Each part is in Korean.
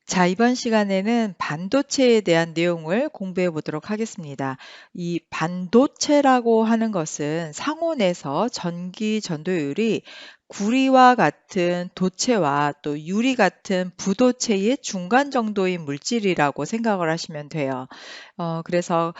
자, 이번 시간에는 반도체에 대한 내용을 공부해 보도록 하겠습니다. 이 반도체라고 하는 것은 상온에서 전기 전도율이 구리와 같은 도체와 또 유리 같은 부도체의 중간 정도의 물질이라고 생각을 하시면 돼요. 그래서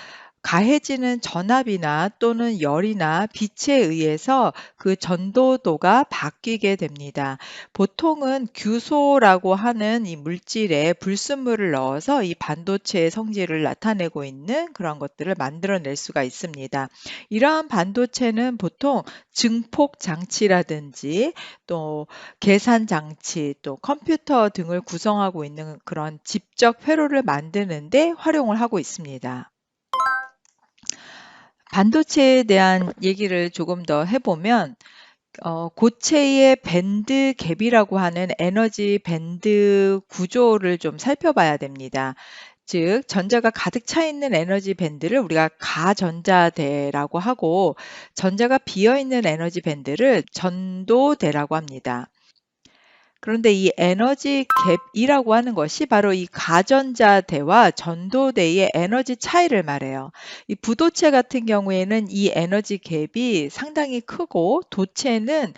가해지는 전압이나 또는 열이나 빛에 의해서 그 전도도가 바뀌게 됩니다. 보통은 규소라고 하는 이 물질에 불순물을 넣어서 이 반도체의 성질을 나타내고 있는 그런 것들을 만들어낼 수가 있습니다. 이러한 반도체는 보통 증폭 장치라든지 또 계산 장치, 또 컴퓨터 등을 구성하고 있는 그런 집적 회로를 만드는데 활용을 하고 있습니다. 반도체에 대한 얘기를 조금 더 해보면 고체의 밴드 갭이라고 하는 에너지 밴드 구조를 좀 살펴봐야 됩니다. 즉, 전자가 가득 차 있는 에너지 밴드를 우리가 가전자대라고 하고, 전자가 비어 있는 에너지 밴드를 전도대라고 합니다. 그런데 이 에너지 갭이라고 하는 것이 바로 이 가전자대와 전도대의 에너지 차이를 말해요. 이 부도체 같은 경우에는 이 에너지 갭이 상당히 크고 도체는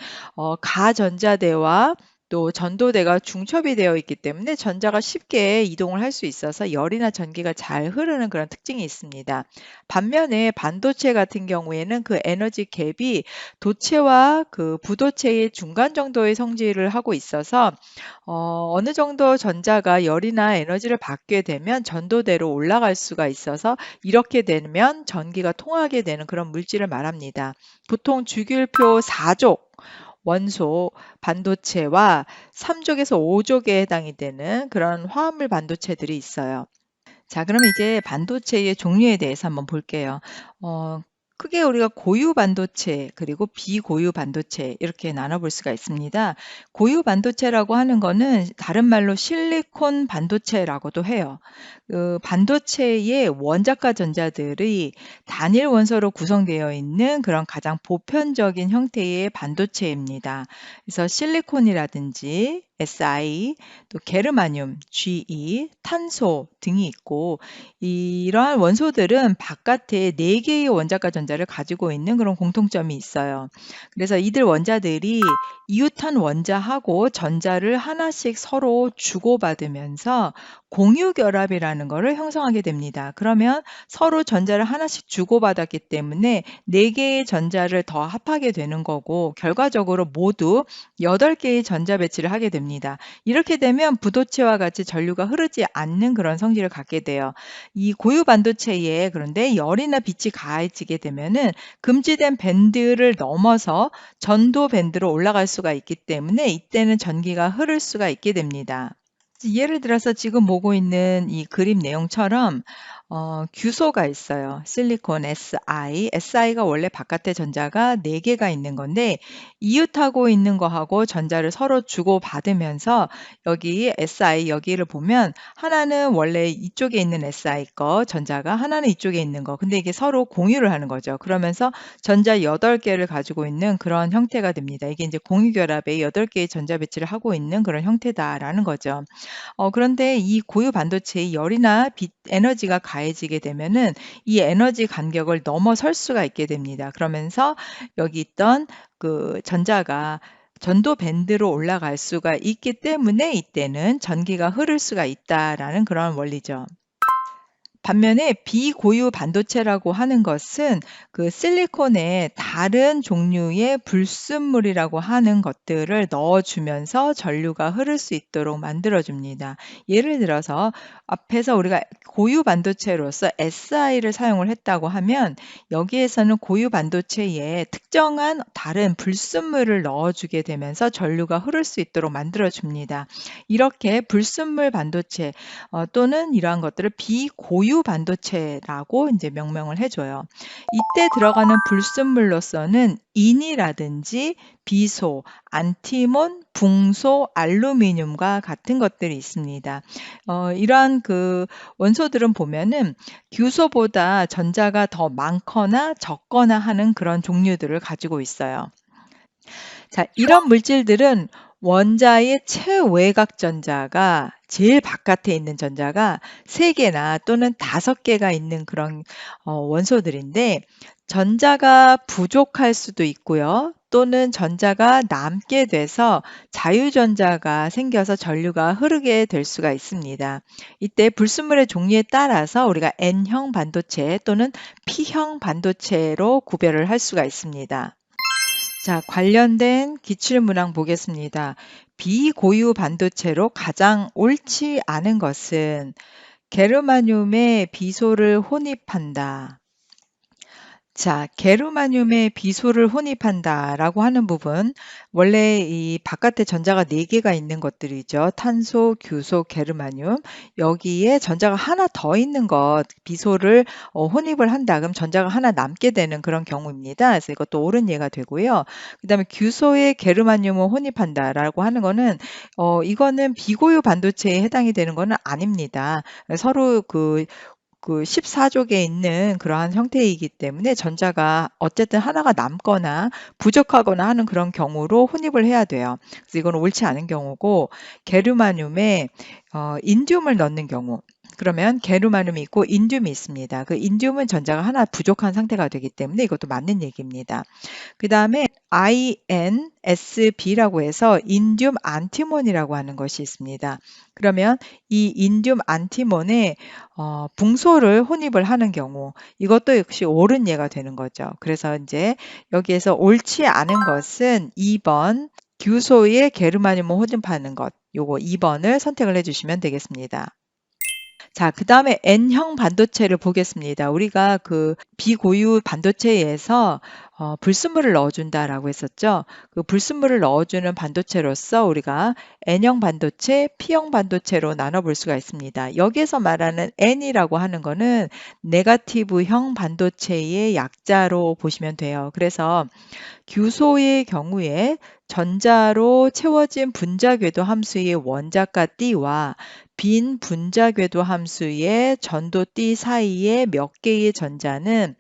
가전자대와 또 전도대가 중첩이 되어 있기 때문에 전자가 쉽게 이동을 할 수 있어서 열이나 전기가 잘 흐르는 그런 특징이 있습니다. 반면에 반도체 같은 경우에는 그 에너지 갭이 도체와 그 부도체의 중간 정도의 성질을 하고 있어서 어느 정도 전자가 열이나 에너지를 받게 되면 전도대로 올라갈 수가 있어서 이렇게 되면 전기가 통하게 되는 그런 물질을 말합니다. 보통 주기율표 4족 원소 반도체와 3족에서 5족에 해당이 되는 그런 화합물 반도체들이 있어요. 자, 그럼 이제 반도체의 종류에 대해서 한번 볼게요. 어, 크게 우리가 고유 반도체 그리고 비고유 반도체 이렇게 나눠볼 수가 있습니다. 고유 반도체라고 하는 거는 다른 말로 실리콘 반도체라고도 해요. 그 반도체의 원자가 전자들이 단일 원소로 구성되어 있는 그런 가장 보편적인 형태의 반도체입니다. 그래서 실리콘이라든지 Si, 또 게르마늄, Ge, 탄소 등이 있고 이러한 원소들은 바깥에 4개의 원자가 전자를 가지고 있는 그런 공통점이 있어요. 그래서 이들 원자들이 이웃한 원자하고 전자를 하나씩 서로 주고받으면서 공유 결합이라는 것을 형성하게 됩니다. 그러면 서로 전자를 하나씩 주고받았기 때문에 4개의 전자를 더 합하게 되는 거고 결과적으로 모두 8개의 전자 배치를 하게 됩니다. 이렇게 되면 부도체와 같이 전류가 흐르지 않는 그런 성질을 갖게 돼요. 이 고유 반도체에 그런데 열이나 빛이 가해지게 되면은 금지된 밴드를 넘어서 전도 밴드로 올라갈 수가 있기 때문에 이때는 전기가 흐를 수가 있게 됩니다. 예를 들어서 지금 보고 있는 이 그림 내용처럼 규소가 있어요. 실리콘 Si. Si가 원래 바깥에 전자가 4개가 있는 건데 이웃하고 있는 거하고 전자를 서로 주고받으면서 여기 Si 여기를 보면 하나는 원래 이쪽에 있는 Si 거 전자가 하나는 이쪽에 있는 거. 근데 이게 서로 공유를 하는 거죠. 그러면서 전자 8개를 가지고 있는 그런 형태가 됩니다. 이게 이제 공유 결합에 8개의 전자 배치를 하고 있는 그런 형태다라는 거죠. 그런데 이 고유 반도체의 열이나 빛 에너지가 가해지게 되면은 이 에너지 간격을 넘어설 수가 있게 됩니다. 그러면서 여기 있던 그 전자가 전도 밴드로 올라갈 수가 있기 때문에 이때는 전기가 흐를 수가 있다라는 그런 원리죠. 반면에 비고유 반도체라고 하는 것은 그 실리콘에 다른 종류의 불순물이라고 하는 것들을 넣어주면서 전류가 흐를 수 있도록 만들어줍니다. 예를 들어서 앞에서 우리가 고유 반도체로서 SI를 사용을 했다고 하면 여기에서는 고유 반도체에 특정한 다른 불순물을 넣어주게 되면서 전류가 흐를 수 있도록 만들어줍니다. 이렇게 불순물 반도체 또는 이러한 것들을 비고유 반도체라고 이제 명명을 해줘요. 이때 들어가는 불순물로서는 인이라든지 비소, 안티몬, 붕소, 알루미늄과 같은 것들이 있습니다. 이러한 그 원소들은 보면은 규소보다 전자가 더 많거나 적거나 하는 그런 종류들을 가지고 있어요. 자, 이런 물질들은 원자의 최외곽 전자가 제일 바깥에 있는 전자가 3개나 또는 5개가 있는 그런 원소들인데 전자가 부족할 수도 있고요. 또는 전자가 남게 돼서 자유전자가 생겨서 전류가 흐르게 될 수가 있습니다. 이때 불순물의 종류에 따라서 우리가 N형 반도체 또는 P형 반도체로 구별을 할 수가 있습니다. 자, 관련된 기출문항 보겠습니다. 비고유 반도체로 가장 옳지 않은 것은 게르마늄에 비소를 혼입한다. 자, 게르마늄에 비소를 혼입한다라고 하는 부분, 원래 이 바깥에 전자가 4개가 있는 것들이죠. 탄소, 규소, 게르마늄. 여기에 전자가 하나 더 있는 것, 비소를 혼입을 한다. 그럼 전자가 하나 남게 되는 그런 경우입니다. 그래서 이것도 옳은 예가 되고요. 그다음에 규소에 게르마늄을 혼입한다라고 하는 거는 이거는 비고유 반도체에 해당이 되는 거는 아닙니다. 서로 그 14족에 있는 그러한 형태이기 때문에 전자가 어쨌든 하나가 남거나 부족하거나 하는 그런 경우로 혼입을 해야 돼요. 그래서 이건 옳지 않은 경우고 게르마늄에 인듐을 넣는 경우 그러면 게르마늄이 있고 인듐이 있습니다. 그 인듐은 전자가 하나 부족한 상태가 되기 때문에 이것도 맞는 얘기입니다. 그 다음에 INSB라고 해서 인듐 안티몬이라고 하는 것이 있습니다. 그러면 이 인듐 안티몬에 붕소를 혼입을 하는 경우 이것도 역시 옳은 예가 되는 거죠. 그래서 이제 여기에서 옳지 않은 것은 2번 규소에 게르마늄을 혼입하는 것 요거 2번을 선택을 해주시면 되겠습니다. 자, 그 다음에 N형 반도체를 보겠습니다. 우리가 그 비고유 반도체에서 불순물을 넣어준다라고 했었죠. 그 불순물을 넣어주는 반도체로서 우리가 N형 반도체, P형 반도체로 나눠볼 수가 있습니다. 여기에서 말하는 N이라고 하는 거는 네거티브형 반도체의 약자로 보시면 돼요. 그래서 규소의 경우에 전자로 채워진 분자궤도 함수의 원자가 띠와 빈 분자궤도 함수의 전도 띠 사이에 몇 개의 전자는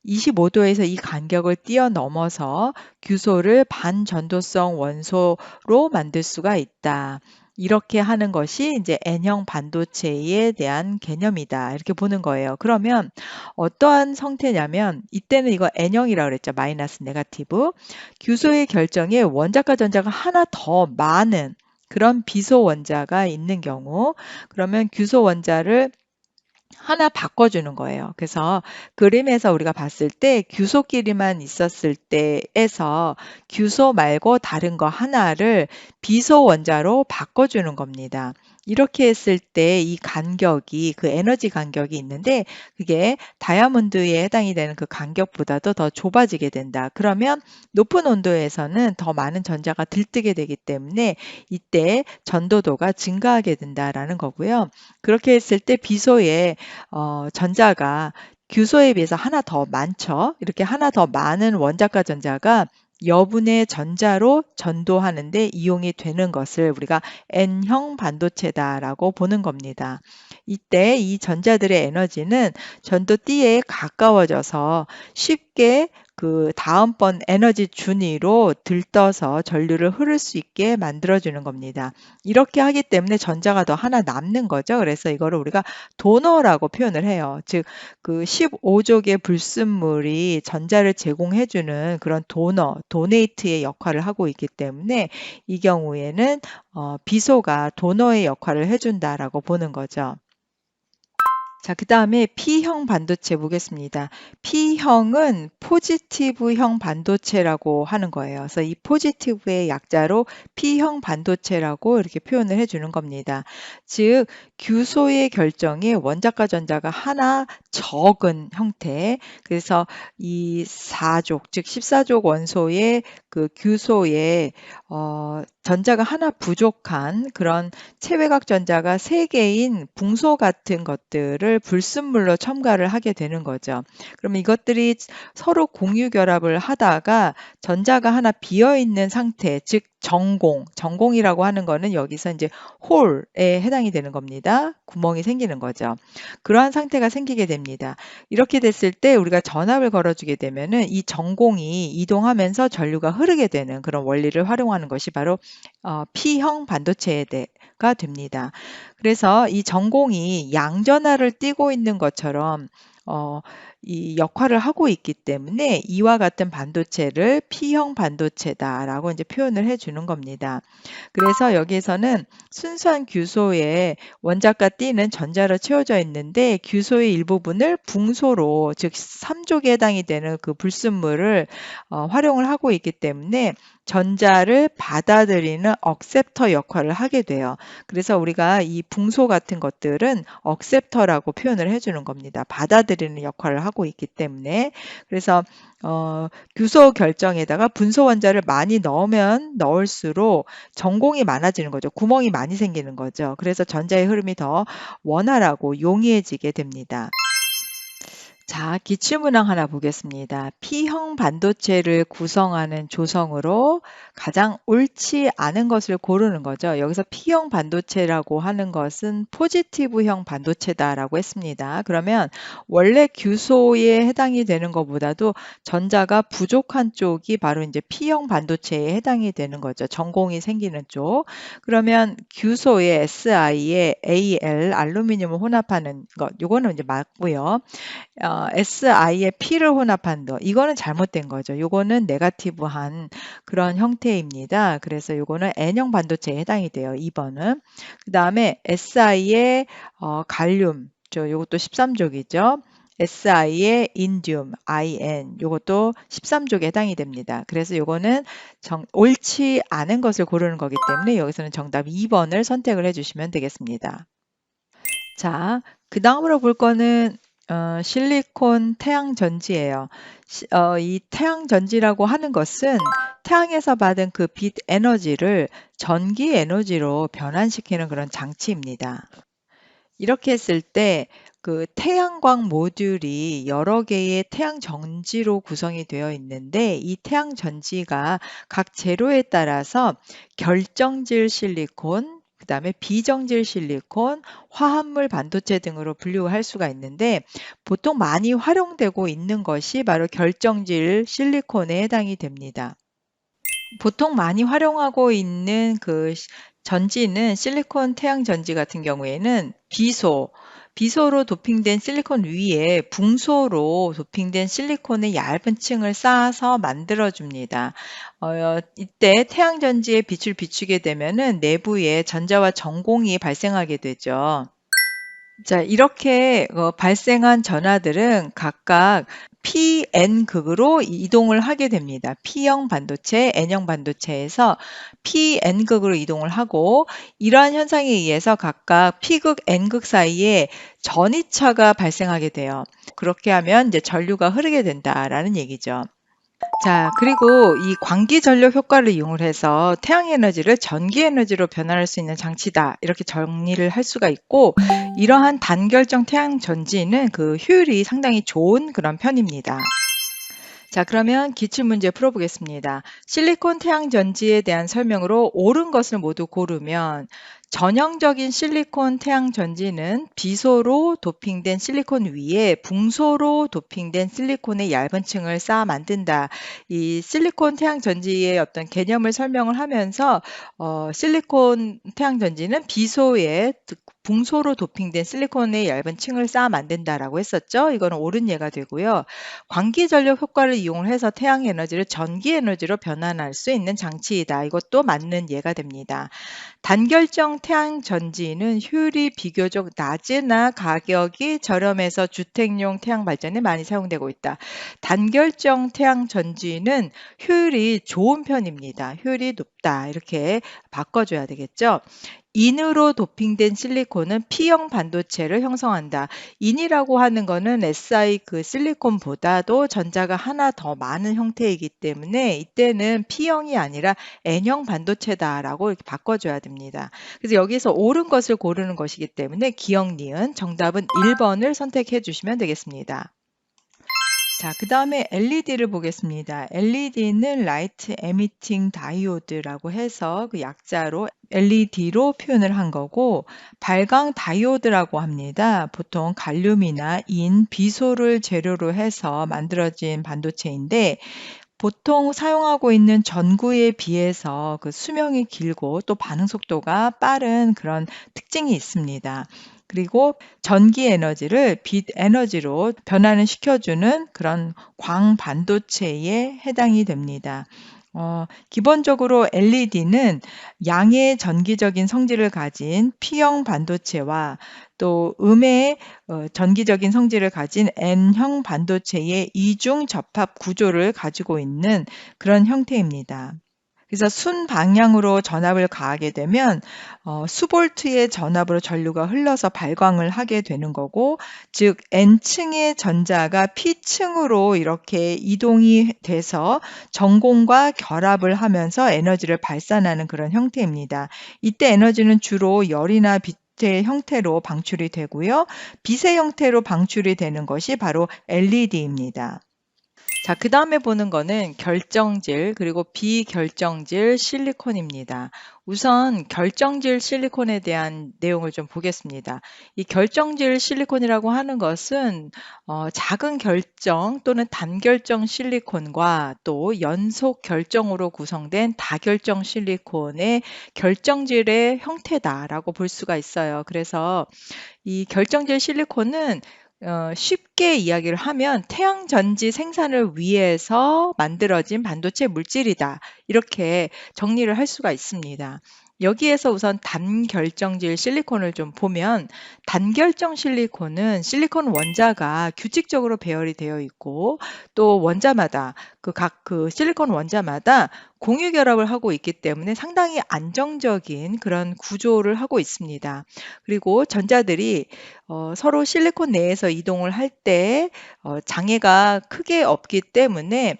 25도에서 이 간격을 뛰어넘어서 규소를 반전도성 원소로 만들 수가 있다. 이렇게 하는 것이 이제 N형 반도체에 대한 개념이다. 이렇게 보는 거예요. 그러면 어떠한 형태냐면 이때는 이거 N형이라고 그랬죠. 마이너스 네거티브. 규소의 결정에 원자과 전자가 하나 더 많은 그런 비소 원자가 있는 경우 그러면 규소 원자를 하나 바꿔주는 거예요. 그래서 그림에서 우리가 봤을 때 규소끼리만 있었을 때에서 규소 말고 다른 거 하나를 비소 원자로 바꿔주는 겁니다. 이렇게 했을 때 이 간격이 그 에너지 간격이 있는데 그게 다이아몬드에 해당이 되는 그 간격보다도 더 좁아지게 된다. 그러면 높은 온도에서는 더 많은 전자가 들뜨게 되기 때문에 이때 전도도가 증가하게 된다라는 거고요. 그렇게 했을 때 비소에 전자가 규소에 비해서 하나 더 많죠. 이렇게 하나 더 많은 원자과 전자가 여분의 전자로 전도하는데 이용이 되는 것을 우리가 N형 반도체다라고 보는 겁니다. 이때 이 전자들의 에너지는 전도 D에 가까워져서 쉽게 그 다음번 에너지 준위로 들떠서 전류를 흐를 수 있게 만들어주는 겁니다. 이렇게 하기 때문에 전자가 더 하나 남는 거죠. 그래서 이거를 우리가 도너라고 표현을 해요. 즉, 그 15족의 불순물이 전자를 제공해주는 그런 도너, 도네이트의 역할을 하고 있기 때문에 이 경우에는 비소가 도너의 역할을 해준다라고 보는 거죠. 자, 그 다음에 P형 반도체 보겠습니다. P형은 포지티브형 반도체라고 하는 거예요. 그래서 이 포지티브의 약자로 P형 반도체라고 이렇게 표현을 해주는 겁니다. 즉, 규소의 결정에 원자과 전자가 하나 적은 형태. 그래서 이 4족, 즉 14족 원소의 그 규소에 전자가 하나 부족한 그런 체외각 전자가 3개인 붕소 같은 것들을 불순물로 첨가를 하게 되는 거죠. 그러면 이것들이 서로 공유 결합을 하다가 전자가 하나 비어 있는 상태, 즉 전공이라고 하는 거는 여기서 이제 홀에 해당이 되는 겁니다. 구멍이 생기는 거죠. 그러한 상태가 생기게 됩니다. 이렇게 됐을 때 우리가 전압을 걸어주게 되면은 이 전공이 이동하면서 전류가 흐르게 되는 그런 원리를 활용하는 것이 바로 P형 반도체가 됩니다. 그래서 이 전공이 양전하를 띠고 있는 것처럼 어, 이 역할을 하고 있기 때문에 이와 같은 반도체를 P형 반도체다라고 이제 표현을 해주는 겁니다. 그래서 여기에서는 순수한 규소에 원자가 띠는 전자로 채워져 있는데 규소의 일부분을 붕소로 즉 3족에 해당이 되는 그 불순물을 활용을 하고 있기 때문에 전자를 받아들이는 억셉터 역할을 하게 돼요. 그래서 우리가 이 붕소 같은 것들은 억셉터라고 표현을 해주는 겁니다. 받아들이는 역할을 하고 있기 때문에. 그래서 규소 결정에다가 분소 원자를 많이 넣으면 넣을수록 전공이 많아지는 거죠. 구멍이 많이 생기는 거죠. 그래서 전자의 흐름이 더 원활하고 용이해지게 됩니다. 자, 기출문항 하나 보겠습니다. P형 반도체를 구성하는 조성으로 가장 옳지 않은 것을 고르는 거죠. 여기서 P형 반도체라고 하는 것은 포지티브형 반도체다라고 했습니다. 그러면 원래 규소에 해당이 되는 것보다도 전자가 부족한 쪽이 바로 이제 P형 반도체에 해당이 되는 거죠. 전공이 생기는 쪽. 그러면 규소에 SI에 AL, 알루미늄을 혼합하는 것, 요거는 이제 맞고요. SI에 P를 혼합한 거. 이거는 잘못된 거죠. 이거는 네거티브한 그런 형태입니다. 그래서 이거는 N형 반도체에 해당이 돼요. 2번은. 그 다음에 SI에 갈륨. 요것도 13족이죠. SI의 인듐, IN, 요것도 13족에 해당이 됩니다. 그래서 요거는 옳지 않은 것을 고르는 거기 때문에 여기서는 정답 2번을 선택을 해주시면 되겠습니다. 자, 그 다음으로 볼 거는 실리콘 태양 전지예요. 이 태양 전지라고 하는 것은 태양에서 받은 그 빛 에너지를 전기 에너지로 변환시키는 그런 장치입니다. 이렇게 했을 때 그 태양광 모듈이 여러 개의 태양 전지로 구성이 되어 있는데 이 태양 전지가 각 재료에 따라서 결정질 실리콘, 그 다음에 비정질 실리콘, 화합물 반도체 등으로 분류할 수가 있는데 보통 많이 활용되고 있는 것이 바로 결정질 실리콘에 해당이 됩니다. 보통 많이 활용하고 있는 그 전지는 실리콘 태양 전지 같은 경우에는 비소로 도핑된 실리콘 위에 붕소로 도핑된 실리콘의 얇은 층을 쌓아서 만들어줍니다. 이때 태양 전지에 빛을 비추게 되면은 내부에 전자와 전공이 발생하게 되죠. 자, 이렇게 발생한 전하들은 각각 PN극으로 이동을 하게 됩니다. P형 반도체, N형 반도체에서 PN극으로 이동을 하고 이러한 현상에 의해서 각각 P극, N극 사이에 전이차가 발생하게 돼요. 그렇게 하면 이제 전류가 흐르게 된다라는 얘기죠. 자, 그리고 이 광기 전력 효과를 이용을 해서 태양 에너지를 전기 에너지로 변환할 수 있는 장치다. 이렇게 정리를 할 수가 있고, 이러한 단결정 태양 전지는 그 효율이 상당히 좋은 그런 편입니다. 자, 그러면 기출문제 풀어보겠습니다. 실리콘 태양 전지에 대한 설명으로 옳은 것을 모두 고르면 전형적인 실리콘 태양 전지는 비소로 도핑된 실리콘 위에 붕소로 도핑된 실리콘의 얇은 층을 쌓아 만든다. 이 실리콘 태양 전지의 어떤 개념을 설명을 하면서 실리콘 태양 전지는 비소에 붕소로 도핑된 실리콘의 얇은 층을 쌓아 만든다라고 했었죠. 이거는 옳은 예가 되고요. 광기 전력 효과를 이용을 해서 태양 에너지를 전기 에너지로 변환할 수 있는 장치이다. 이것도 맞는 예가 됩니다. 단결정 태양 전지는 효율이 비교적 낮으나 가격이 저렴해서 주택용 태양 발전에 많이 사용되고 있다. 단결정 태양 전지는 효율이 좋은 편입니다. 효율이 높다. 이렇게 바꿔줘야 되겠죠. 인으로 도핑된 실리콘은 P형 반도체를 형성한다. 인이라고 하는 거는 Si 그 실리콘보다도 전자가 하나 더 많은 형태이기 때문에 이때는 P형이 아니라 N형 반도체다라고 이렇게 바꿔줘야 됩니다. 그래서 여기서 옳은 것을 고르는 것이기 때문에 기억, 니은 정답은 1번을 선택해 주시면 되겠습니다. 자, 그 다음에 LED를 보겠습니다. LED는 Light Emitting Diode라고 해서 그 약자로 LED로 표현을 한 거고 발광 다이오드라고 합니다. 보통 갈륨이나 비소를 재료로 해서 만들어진 반도체인데 보통 사용하고 있는 전구에 비해서 그 수명이 길고 또 반응 속도가 빠른 그런 특징이 있습니다. 그리고 전기 에너지를 빛 에너지로 변환을 시켜주는 그런 광반도체에 해당이 됩니다. 기본적으로 LED는 양의 전기적인 성질을 가진 P형 반도체와 또 음의 전기적인 성질을 가진 N형 반도체의 이중 접합 구조를 가지고 있는 그런 형태입니다. 그래서 순방향으로 전압을 가하게 되면 수볼트의 전압으로 전류가 흘러서 발광을 하게 되는 거고, 즉 N층의 전자가 P층으로 이렇게 이동이 돼서 전공과 결합을 하면서 에너지를 발산하는 그런 형태입니다. 이때 에너지는 주로 열이나 빛의 형태로 방출이 되고요. 빛의 형태로 방출이 되는 것이 바로 LED입니다. 자, 그 다음에 보는 거는 결정질 그리고 비결정질 실리콘입니다. 우선 결정질 실리콘에 대한 내용을 좀 보겠습니다. 이 결정질 실리콘이라고 하는 것은 작은 결정 또는 단결정 실리콘과 또 연속 결정으로 구성된 다결정 실리콘의 결정질의 형태다라고 볼 수가 있어요. 그래서 이 결정질 실리콘은 쉽게 이야기를 하면 태양전지 생산을 위해서 만들어진 반도체 물질이다, 이렇게 정리를 할 수가 있습니다. 여기에서 우선 단결정질 실리콘을 좀 보면, 단결정 실리콘은 실리콘 원자가 규칙적으로 배열이 되어 있고 또 원자마다 그 실리콘 원자마다 공유 결합을 하고 있기 때문에 상당히 안정적인 그런 구조를 하고 있습니다. 그리고 전자들이 서로 실리콘 내에서 이동을 할 때 장애가 크게 없기 때문에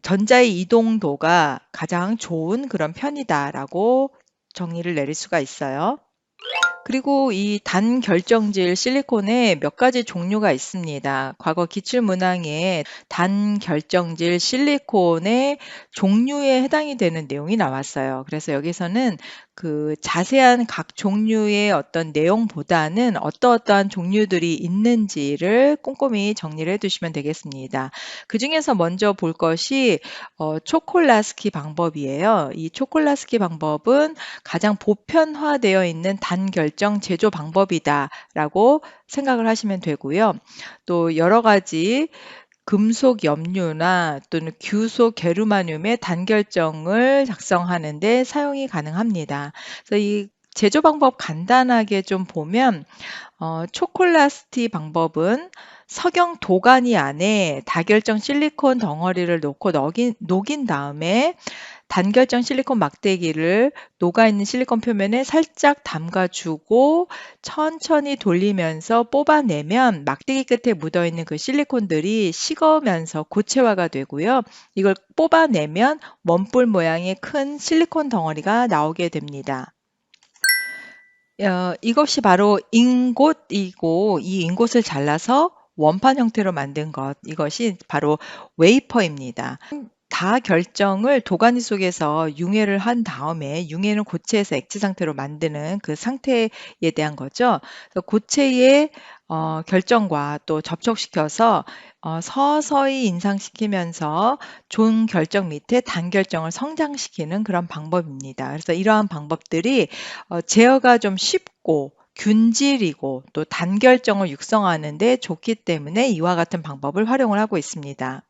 전자의 이동도가 가장 좋은 그런 편이다라고 정의를 내릴 수가 있어요. 그리고 이 단결정질 실리콘에 몇 가지 종류가 있습니다. 과거 기출문항에 단결정질 실리콘의 종류에 해당이 되는 내용이 나왔어요. 그래서 여기서는 그 자세한 각 종류의 어떤 내용보다는 어떠어떠한 종류들이 있는지를 꼼꼼히 정리를 해두시면 되겠습니다. 그 중에서 먼저 볼 것이 초콜라스키 방법이에요. 이 초콜라스키 방법은 가장 보편화되어 있는 단결정 제조 방법이다라고 생각을 하시면 되고요. 또 여러 가지 금속 염료나 또는 규소 게르마늄의 단결정을 작성하는 데 사용이 가능합니다. 그래서 이 제조 방법 간단하게 좀 보면 초콜라스티 방법은 석영 도가니 안에 다결정 실리콘 덩어리를 놓고 녹인 다음에 단결정 실리콘 막대기를 녹아있는 실리콘 표면에 살짝 담가주고 천천히 돌리면서 뽑아내면 막대기 끝에 묻어있는 그 실리콘들이 식으면서 고체화가 되고요. 이걸 뽑아내면 원뿔 모양의 큰 실리콘 덩어리가 나오게 됩니다. 이것이 바로 인곳이고, 이 인곳을 잘라서 원판 형태로 만든 것, 이것이 바로 웨이퍼입니다. 다결정을 도가니 속에서 융해를 한 다음에, 융해는 고체에서 액체 상태로 만드는 그 상태에 대한 거죠. 그래서 고체의 결정과 또 접촉시켜서 서서히 인상시키면서 종 결정 밑에 단결정을 성장시키는 그런 방법입니다. 그래서 이러한 방법들이 제어가 좀 쉽고 균질이고 또 단결정을 육성하는 데 좋기 때문에 이와 같은 방법을 활용을 하고 있습니다.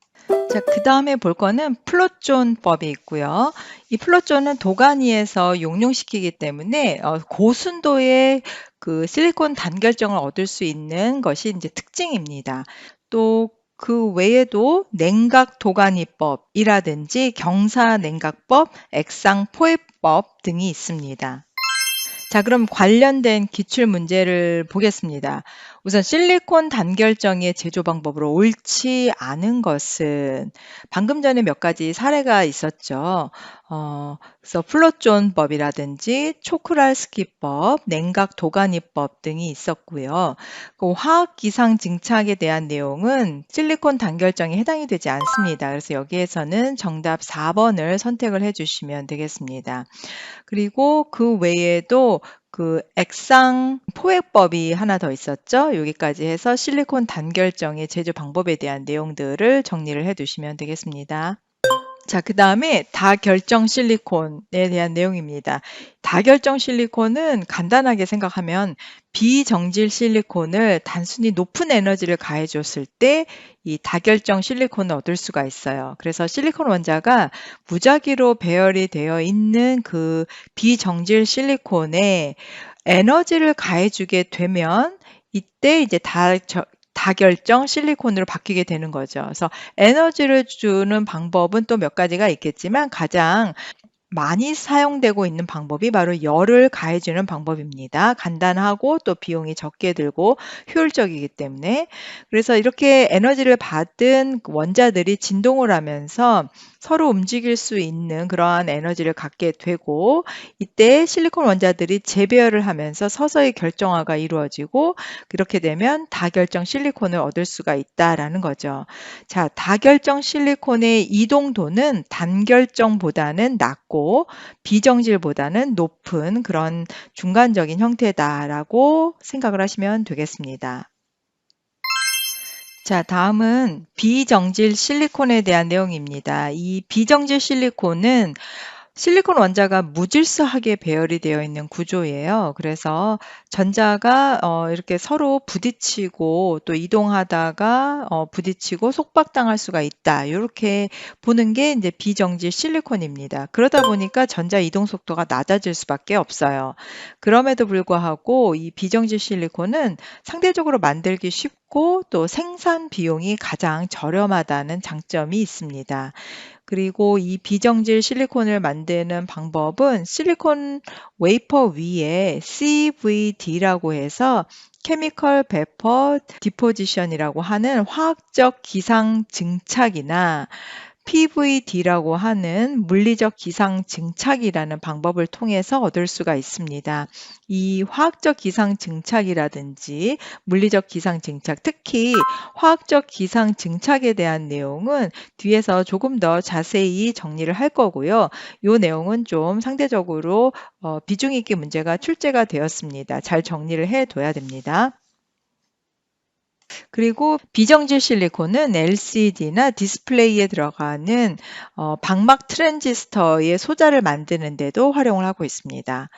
자, 그 다음에 볼 거는 플로존법이 있고요. 이 플로존은 도가니에서 용융시키기 때문에 고순도의 그 실리콘 단결정을 얻을 수 있는 것이 이제 특징입니다. 또 그 외에도 냉각 도가니법이라든지 경사 냉각법, 액상 포획법 등이 있습니다. 자, 그럼 관련된 기출 문제를 보겠습니다. 우선 실리콘 단결정의 제조 방법으로 옳지 않은 것은, 방금 전에 몇 가지 사례가 있었죠. 그래서 플로존법이라든지 초크랄스키법, 냉각 도가니법 등이 있었고요. 그 화학 기상 증착에 대한 내용은 실리콘 단결정에 해당이 되지 않습니다. 그래서 여기에서는 정답 4번을 선택을 해주시면 되겠습니다. 그리고 그 외에도 그 액상 포획법이 하나 더 있었죠. 여기까지 해서 실리콘 단결정의 제조 방법에 대한 내용들을 정리를 해 두시면 되겠습니다. 자, 그다음에 다결정 실리콘에 대한 내용입니다. 다결정 실리콘은 간단하게 생각하면 비정질 실리콘을 단순히 높은 에너지를 가해 줬을 때 이 다결정 실리콘을 얻을 수가 있어요. 그래서 실리콘 원자가 무작위로 배열이 되어 있는 그 비정질 실리콘에 에너지를 가해 주게 되면 이때 이제 다결정 실리콘으로 바뀌게 되는 거죠. 그래서 에너지를 주는 방법은 또 몇 가지가 있겠지만 가장 많이 사용되고 있는 방법이 바로 열을 가해주는 방법입니다. 간단하고 또 비용이 적게 들고 효율적이기 때문에. 그래서 이렇게 에너지를 받은 원자들이 진동을 하면서 서로 움직일 수 있는 그러한 에너지를 갖게 되고, 이때 실리콘 원자들이 재배열을 하면서 서서히 결정화가 이루어지고, 그렇게 되면 다결정 실리콘을 얻을 수가 있다라는 거죠. 자, 다결정 실리콘의 이동도는 단결정보다는 낮고 비정질보다는 높은 그런 중간적인 형태다라고 생각을 하시면 되겠습니다. 자, 다음은 비정질 실리콘에 대한 내용입니다. 이 비정질 실리콘은 실리콘 원자가 무질서하게 배열이 되어 있는 구조예요. 그래서 전자가 이렇게 서로 부딪히고 또 이동하다가 부딪히고 속박당할 수가 있다. 이렇게 보는 게 이제 비정질 실리콘입니다. 그러다 보니까 전자 이동 속도가 낮아질 수밖에 없어요. 그럼에도 불구하고 이 비정질 실리콘은 상대적으로 만들기 쉽고 또 생산 비용이 가장 저렴하다는 장점이 있습니다. 그리고 이 비정질 실리콘을 만드는 방법은 실리콘 웨이퍼 위에 CVD라고 해서 케미컬 베퍼 디포지션이라고 하는 화학적 기상 증착이나 PVD라고 하는 물리적 기상 증착이라는 방법을 통해서 얻을 수가 있습니다. 이 화학적 기상 증착이라든지 물리적 기상 증착, 특히 화학적 기상 증착에 대한 내용은 뒤에서 조금 더 자세히 정리를 할 거고요. 이 내용은 좀 상대적으로 비중 있게 문제가 출제가 되었습니다. 잘 정리를 해둬야 됩니다. 그리고 비정질 실리콘은 LCD나 디스플레이에 들어가는 방막 트랜지스터의 소자를 만드는 데도 활용을 하고 있습니다.